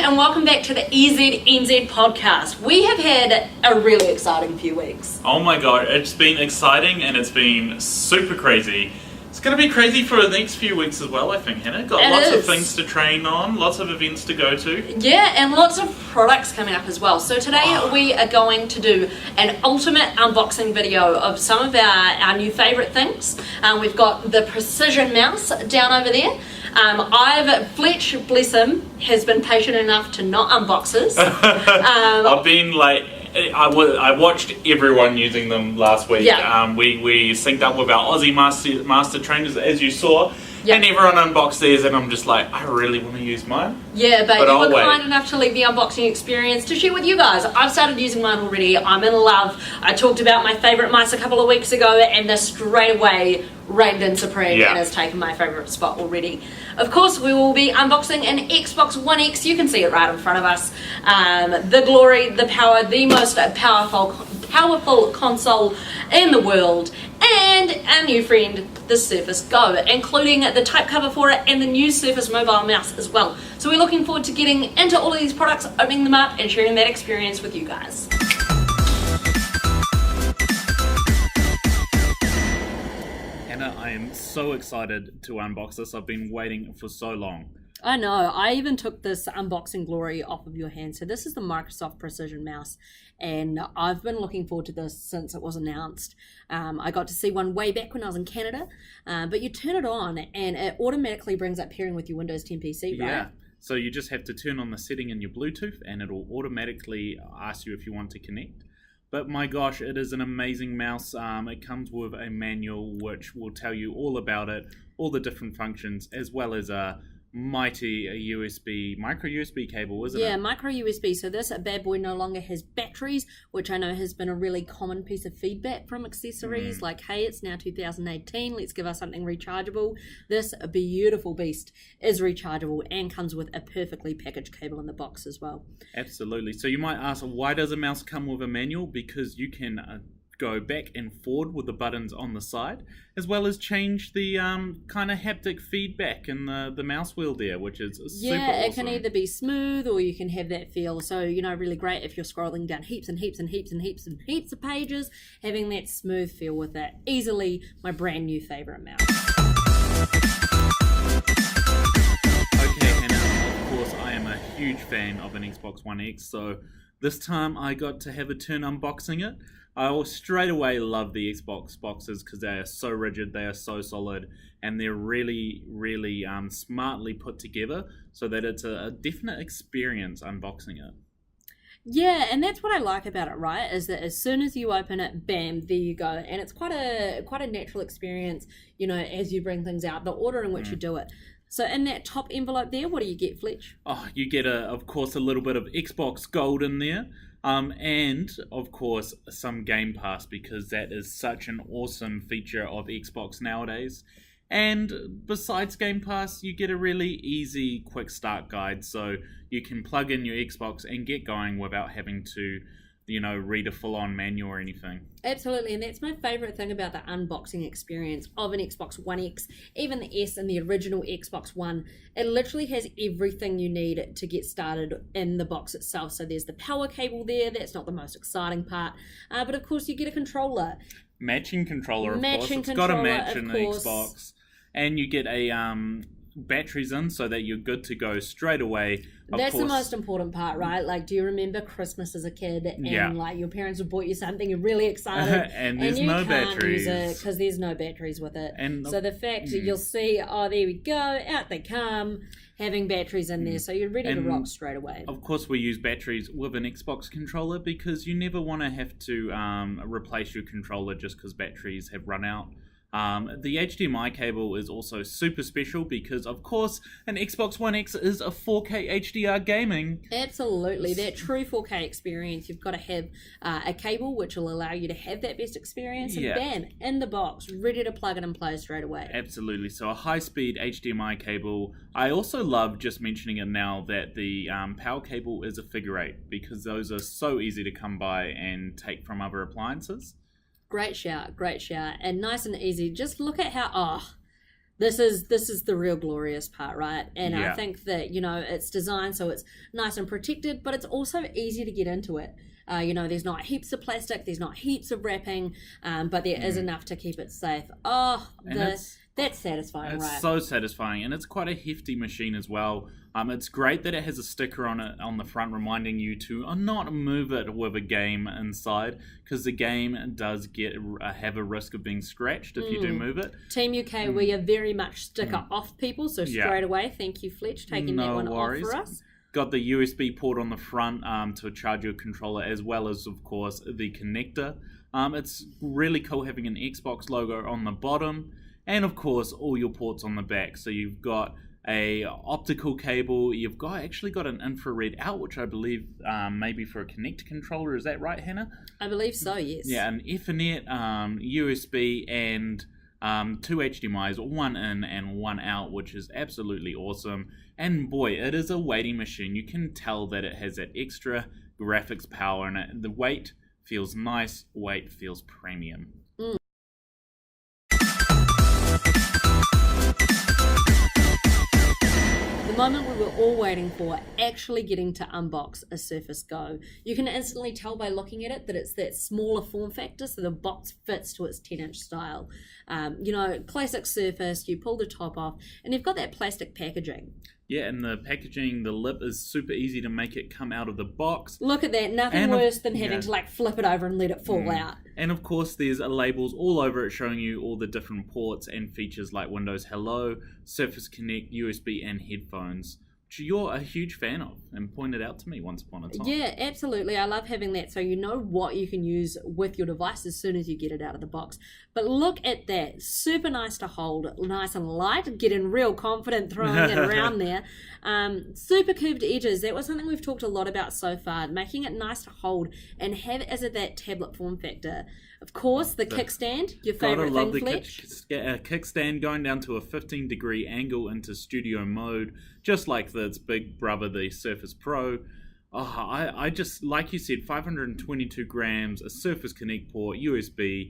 and welcome back to the EZNZ podcast. We have had a really exciting few weeks. Oh my god, it's been exciting and it's been super crazy. It's going to be crazy for the next few weeks as well, I think, Hannah. Got lots of things to train on, lots of events to go to. Yeah, and lots of products coming up as well. So today we are going to do an ultimate unboxing video of some of our new favourite things. We've got the Precision mouse down over there. Fletch, bless him, has been patient enough to not unbox us. I've been like, I watched everyone using them last week. Yeah. We synced up with our Aussie master trainers, as you saw, yeah. And everyone unboxed theirs, and I'm just like, I really want to use mine. Yeah, but you I'll were wait. kind enough to leave the unboxing experience to share with you guys. I've started using mine already. I'm in love. I talked about my favourite mice a couple of weeks ago, and this straight away reigned in supreme and has taken my favourite spot already. Of course, we will be unboxing an Xbox One X. You can see it right in front of us. The glory, the power, the most powerful console in the world, and our new friend, the Surface Go, including the type cover for it and the new Surface mobile mouse as well. So we're looking forward to getting into all of these products, opening them up and sharing that experience with you guys. Hannah, I am so excited to unbox this. I've been waiting for so long. I know, I even took this unboxing glory off of your hand. So this is the Microsoft Precision mouse, and I've been looking forward to this since it was announced. I got to see one way back when I was in Canada, but you turn it on and it automatically brings up pairing with your Windows 10 PC, right? Yeah, so you just have to turn on the setting in your Bluetooth and it'll automatically ask you if you want to connect. But my gosh, it is an amazing mouse. It comes with a manual which will tell you all about it, all the different functions, as well as a mighty micro USB cable, isn't it? Yeah, micro USB. So this bad boy no longer has batteries, which I know has been a really common piece of feedback from accessories. Like, hey, it's now 2018, let's give us something rechargeable. This beautiful beast is rechargeable and comes with a perfectly packaged cable in the box as well. Absolutely. So you might ask, why does a mouse come with a manual? Because you can go back and forward with the buttons on the side, as well as change the kind of haptic feedback in the mouse wheel there, which is super awesome. Yeah, it can either be smooth or you can have that feel. So, really great if you're scrolling down heaps and heaps and heaps and heaps and heaps of pages, having that smooth feel with it. Easily my brand new favourite mouse. Okay, Hannah, of course I am a huge fan of an Xbox One X, so this time I got to have a turn unboxing it. I straight away love the Xbox boxes because they are so rigid, they are so solid, and they're really, really smartly put together so that it's a definite experience unboxing it. Yeah, and that's what I like about it, right? Is that as soon as you open it, bam, there you go. And it's quite a natural experience, as you bring things out, the order in which you do it. So in that top envelope there, what do you get, Fletch? Oh, you get, of course, a little bit of Xbox Gold in there. And, of course, some Game Pass, because that is such an awesome feature of Xbox nowadays. And besides Game Pass, you get a really easy quick start guide, so you can plug in your Xbox and get going without having to, read a full-on manual or anything. Absolutely, and that's my favourite thing about the unboxing experience of an Xbox One X, even the S and the original Xbox One. It literally has everything you need to get started in the box itself. So there's the power cable there, that's not the most exciting part, but of course you get a controller. Matching controller, of course. It's got a match in the Xbox. And you get a batteries in so that you're good to go straight away. That's the most important part, right? Like, do you remember Christmas as a kid and like your parents would bought you something, you're really excited and there's you no can't batteries use it because there's no batteries with it. And so the fact that you'll see, oh, there we go, out they come, having batteries in there, so you're ready to rock straight away. Of course, we use batteries with an Xbox controller because you never want to have to replace your controller just because batteries have run out. The HDMI cable is also super special because, of course, an Xbox One X is a 4K HDR gaming. Absolutely. That true 4K experience, you've got to have a cable which will allow you to have that best experience. And bam, in the box, ready to plug it and play straight away. Absolutely. So a high-speed HDMI cable. I also love just mentioning it now that the power cable is a figure 8 because those are so easy to come by and take from other appliances. Great shout, and nice and easy. Just look at how, This is the real glorious part, right? And I Yeah. think that, you know, it's designed so it's nice and protected, but it's also easy to get into it. You know, there's not heaps of plastic, there's not heaps of wrapping, but there is enough to keep it safe. Oh, that's satisfying, It's right? so satisfying, and it's quite a hefty machine as well. It's great that it has a sticker on it on the front reminding you to not move it with a game inside, because the game does have a risk of being scratched if you do move it. Team UK, we are very much sticker off people, so straight away, thank you, Fletch, taking that one off for us. Got the USB port on the front to charge your controller, as well as, of course, the connector. It's really cool having an Xbox logo on the bottom, and of course all your ports on the back. So you've got a optical cable, you've actually got an infrared out, which I believe maybe for a Kinect controller. Is that right, Hannah? I believe so, yes. Yeah, an Ethernet, USB, and two HDMIs, one in and one out, which is absolutely awesome. And boy, it is a weighty machine. You can tell that it has that extra graphics power in it. The weight feels nice, weight feels premium. The moment we were all waiting for, actually getting to unbox a Surface Go. You can instantly tell by looking at it that it's that smaller form factor, so the box fits to its 10-inch style. You know, classic Surface, you pull the top off, and you've got that plastic packaging. Yeah, and the packaging, the lip is super easy to make it come out of the box. Look at that, nothing worse than having to like flip it over and let it fall out. And of course there's labels all over it showing you all the different ports and features like Windows Hello, Surface Connect, USB and headphones, which you're a huge fan of and pointed out to me once upon a time. Yeah, absolutely. I love having that, so you know what you can use with your device as soon as you get it out of the box. But look at that, super nice to hold, nice and light, getting real confident throwing it around there. Super curved edges, that was something we've talked a lot about so far, making it nice to hold and have it as that tablet form factor. Of course, the kickstand, your favourite thing, Fletch. Kickstand going down to a 15-degree angle into studio mode, just like its big brother, the Surface Pro. Oh, I just, like you said, 522 grams, a Surface Connect port, USB,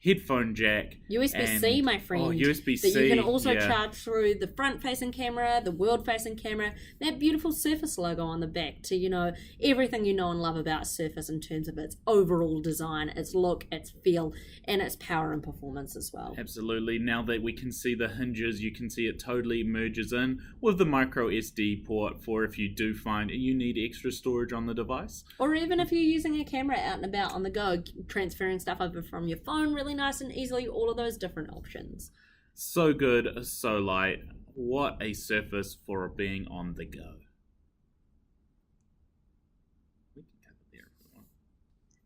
headphone jack. USB-C, my friend. Oh, USB-C. That you can also charge through the front-facing camera, the world-facing camera, that beautiful Surface logo on the back to, you know, everything you know and love about Surface in terms of its overall design, its look, its feel, and its power and performance as well. Absolutely. Now that we can see the hinges, you can see it totally merges in with the micro SD port for if you do find you need extra storage on the device. Or even if you're using a camera out and about on the go, transferring stuff over from your phone really nice and easily, all of those different options. So good, so light. What a Surface for being on the go.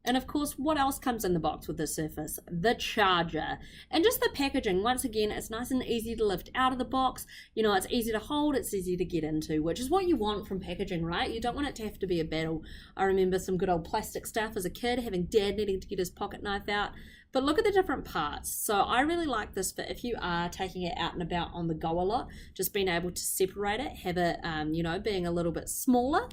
And of course, what else comes in the box with the Surface? The charger. And just the packaging. Once again, it's nice and easy to lift out of the box. You know, it's easy to hold, it's easy to get into, which is what you want from packaging, right? You don't want it to have to be a battle. I remember some good old plastic stuff as a kid, having dad needing to get his pocket knife out. But look at the different parts. So I really like this for if you are taking it out and about on the go a lot, just being able to separate it, have it, you know, being a little bit smaller.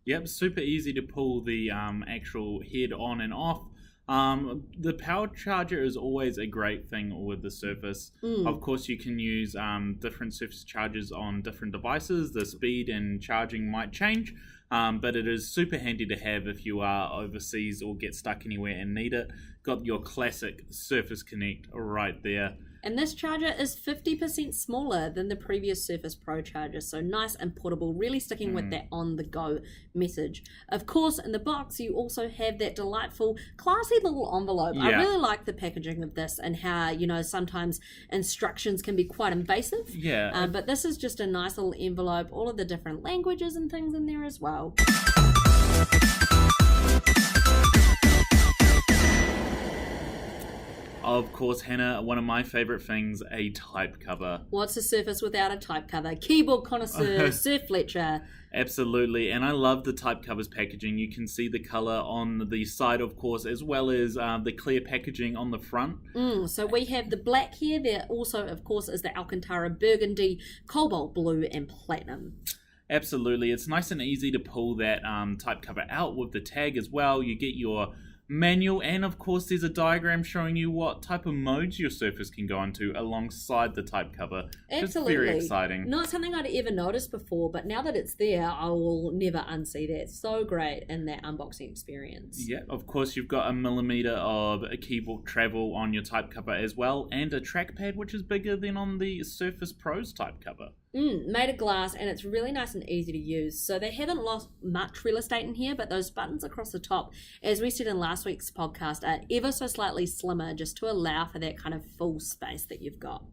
Yep, super easy to pull the actual head on and off. The power charger is always a great thing with the Surface. Of course, you can use different Surface chargers on different devices. The speed and charging might change, but it is super handy to have if you are overseas or get stuck anywhere and need it. Got your classic Surface Connect right there. And this charger is 50% smaller than the previous Surface Pro charger, so nice and portable, really sticking with that on-the-go message. Of course, in the box, you also have that delightful, classy little envelope. I really like the packaging of this and how, you know, sometimes instructions can be quite invasive. Yeah. But this is just a nice little envelope, all of the different languages and things in there as well. Of course, Hannah, one of my favorite things, a type cover. What's a Surface without a type cover? Keyboard connoisseur, Sir Fletcher. Absolutely, and I love the type covers packaging. You can see the color on the side, of course, as well as the clear packaging on the front. So we have the black here. There also, of course, is the Alcantara burgundy, cobalt blue, and platinum. Absolutely, it's nice and easy to pull that type cover out with the tag as well. You get your manual, and of course there's a diagram showing you what type of modes your Surface can go into alongside the type cover. Absolutely. Which is very exciting. Not something I'd ever noticed before, but now that it's there, I will never unsee that. So great in that unboxing experience. Yeah, of course you've got a millimeter of a keyboard travel on your type cover as well, and a trackpad which is bigger than on the Surface Pro's type cover. Made of glass, and it's really nice and easy to use. So they haven't lost much real estate in here, but those buttons across the top, as we said in last week's podcast, are ever so slightly slimmer just to allow for that kind of full space that you've got.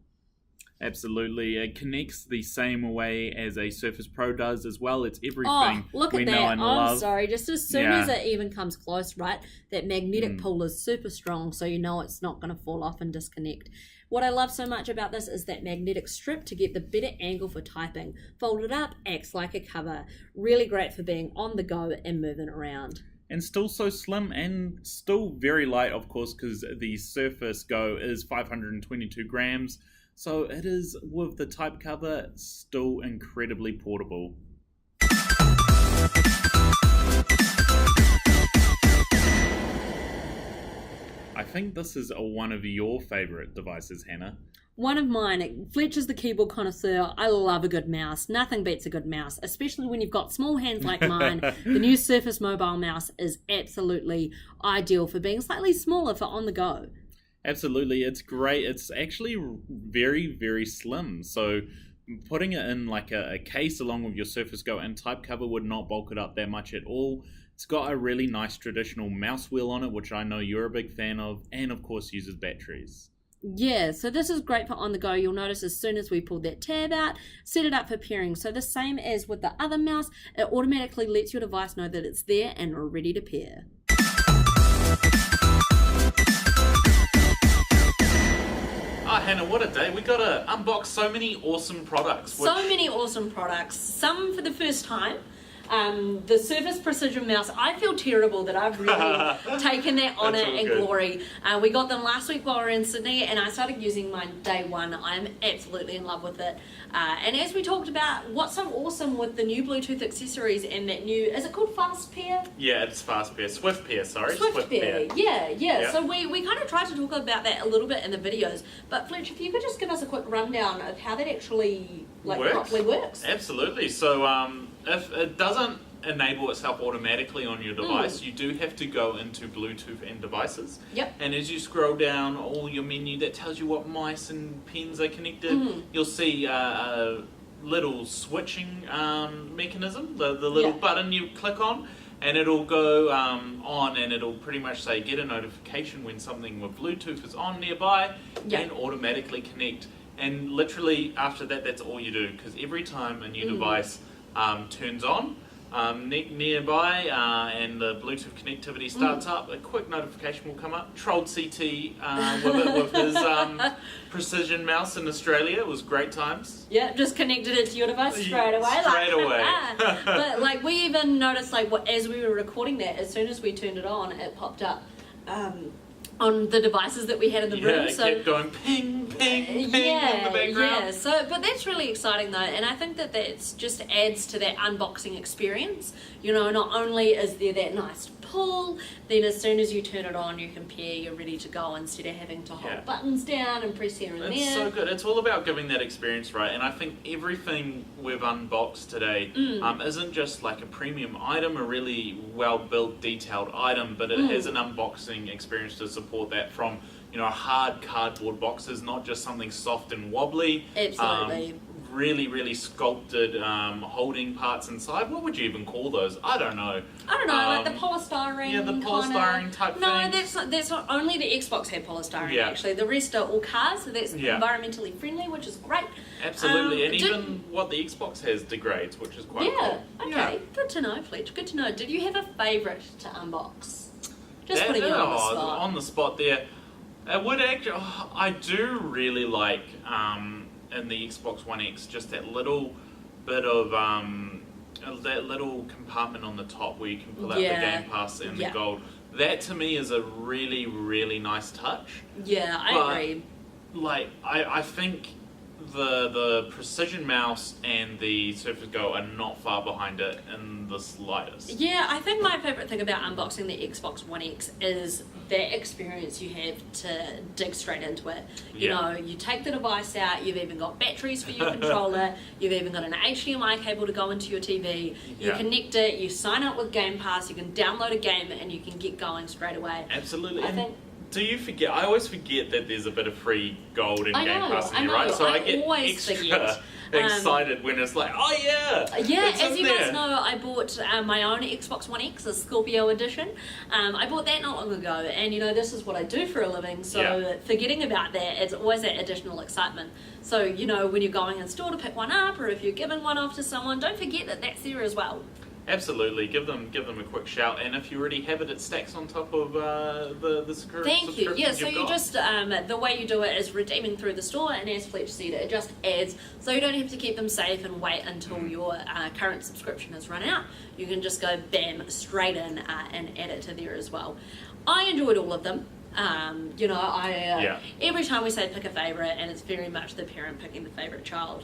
Absolutely. It connects the same way as a Surface Pro does as well. It's everything look we at that. know and love. I'm sorry. Just as soon as it even comes close, right, that magnetic pull is super strong, so you know it's not going to fall off and disconnect. What I love so much about this is that magnetic strip to get the better angle for typing. Folded up, acts like a cover. Really great for being on the go and moving around. And still so slim and still very light, of course, because the Surface Go is 522 grams. So it is, with the type cover, still incredibly portable. I think this is one of your favourite devices, Hannah. One of mine. Fletcher's the keyboard connoisseur. I love a good mouse. Nothing beats a good mouse, especially when you've got small hands like mine. The new Surface Mobile mouse is absolutely ideal for being slightly smaller for on the go. Absolutely, it's great. It's actually very, very slim. So putting it in like a case along with your Surface Go and type cover would not bulk it up that much at all. It's got a really nice traditional mouse wheel on it, which I know you're a big fan of, and of course uses batteries. Yeah, so this is great for on the go. You'll notice as soon as we pulled that tab out, set it up for pairing. So the same as with the other mouse, it automatically lets your device know that it's there and ready to pair. Oh, Hannah, what a day. We got to unbox so many awesome products. So many awesome products. Some for the first time. The Surface Precision Mouse, I feel terrible that I've really taken that honour and glory. We got them last week while we were in Sydney, and I started using mine day one. I'm absolutely in love with it. And as we talked about, what's so awesome with the new Bluetooth accessories and that new, is it called Fast Pair? Yeah, it's Fast Pair. Swift Pair, sorry. Swift Pair. Yeah. So we kind of tried to talk about that a little bit in the videos. But Fletch, if you could just give us a quick rundown of how that actually properly works. Absolutely. So if it doesn't enable itself automatically on your device, you do have to go into Bluetooth and devices. Yep. And as you scroll down all your menu that tells you what mice and pens are connected, you'll see a little switching mechanism, the little button you click on, and it'll go on, and it'll pretty much say get a notification when something with Bluetooth is on nearby, and automatically connect. And literally after that, that's all you do, because every time a new device turns on nearby and the Bluetooth connectivity starts up, a quick notification will come up. Trolled CT with his precision mouse in Australia. It was great times. Yeah, just connected it to your device straight away. But like we even noticed, like as we were recording that, as soon as we turned it on, it popped up on the devices that we had in the room. It kept going ping, ping, ping in the background. Yeah, so, but that's really exciting though, and I think that just adds to that unboxing experience. You know, not only is there that nice pull, then as soon as you turn it on, you can pair, you're ready to go instead of having to hold buttons down and press here and there. It's so good. It's all about giving that experience, right? And I think everything we've unboxed today isn't just like a premium item, a really well-built, detailed item, but it has an unboxing experience to support that from, you know, hard cardboard boxes, not just something soft and wobbly. Absolutely. Really, really sculpted holding parts inside. What would you even call those? I don't know. Like the polystyrene. Yeah, the polystyrene type thing. No, that's not only the Xbox had polystyrene actually. The rest are all cars, so that's environmentally friendly, which is great. Absolutely, and even what the Xbox has degrades, which is quite cool. Okay, good to know, Fletch. Good to know. Did you have a favourite to unbox? Just putting you on the spot. On the spot there. It would actually. I do really like. In the Xbox One X, just that little bit of that little compartment on the top where you can pull out the Game Pass and the gold. That to me is a really, really nice touch. Yeah, I agree. Like I think the Precision Mouse and the Surface Go are not far behind it in the slightest. Yeah, I think my favourite thing about unboxing the Xbox One X is that experience you have to dig straight into it. You know, you take the device out, you've even got batteries for your controller, you've even got an HDMI cable to go into your TV, you connect it, you sign up with Game Pass, you can download a game and you can get going straight away. Absolutely. Do you forget? I always forget that there's a bit of free gold in Game Pass in there, right? So I get extra excited when it's like, oh yeah! Yeah, as you guys know, I bought my own Xbox One X, a Scorpio edition. I bought that not long ago, and you know, this is what I do for a living, so forgetting about that, it's always that additional excitement. So, you know, when you're going in store to pick one up, or if you're giving one off to someone, don't forget that that's there as well. Absolutely, give them a quick shout, and if you already have it stacks on top of the subscription. Thank you. Yeah, so you just the way you do it is redeeming through the store, and as Fletch said, it just adds, so you don't have to keep them safe and wait until your current subscription has run out. You can just go bam straight in and add it to there as well. I enjoyed all of them. You know, every time we say pick a favourite, and it's very much the parent picking the favourite child,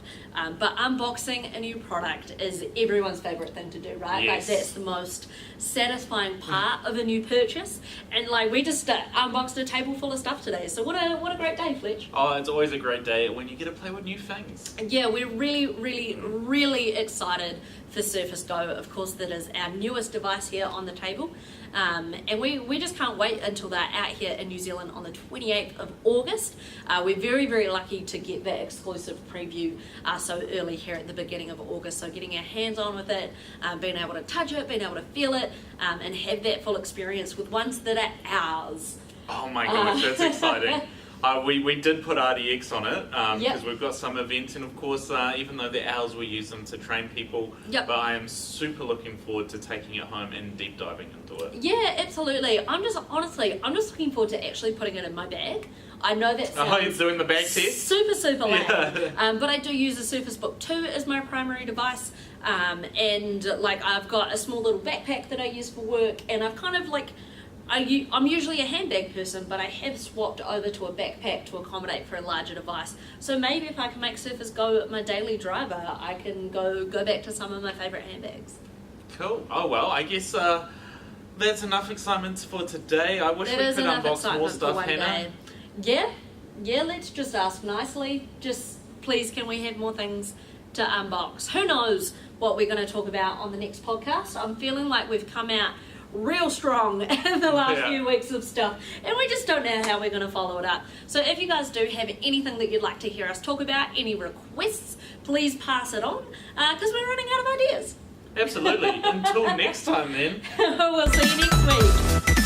but unboxing a new product is everyone's favourite thing to do, right? Like, that's the most satisfying part of a new purchase, and like, we just unboxed a table full of stuff today, so what a great day, Fletch. Oh, it's always a great day when you get to play with new things. Yeah, we're really excited for Surface Go. Of course, that is our newest device here on the table. And we just can't wait until they're out here in New Zealand on the 28th of August. We're very lucky to get that exclusive preview so early here at the beginning of August. So getting our hands on with it, being able to touch it, being able to feel it, and have that full experience with ones that are ours. Oh my gosh, that's exciting. We did put RDX on it because we've got some events, and of course, even though they're ours, we use them to train people. But I am super looking forward to taking it home and deep diving into it. Yeah, absolutely. I'm just looking forward to actually putting it in my bag. I know that sounds you're doing the bag test? Super lame. But I do use the Surface Book 2 as my primary device. And like, I've got a small little backpack that I use for work, and I've kind of like, I'm usually a handbag person, but I have swapped over to a backpack to accommodate for a larger device. So maybe if I can make Surface Go my daily driver, I can go back to some of my favourite handbags. Cool. Oh well, I guess that's enough excitement for today. I wish we could unbox more stuff, Hannah. Yeah, let's just ask nicely. Just please, can we have more things to unbox? Who knows what we're going to talk about on the next podcast. I'm feeling like we've come out real strong in the last few weeks of stuff, and we just don't know how we're going to follow it up. So if you guys do have anything that you'd like to hear us talk about, any requests, please pass it on, because we're running out of ideas. Absolutely. Until next time then. We'll see you next week.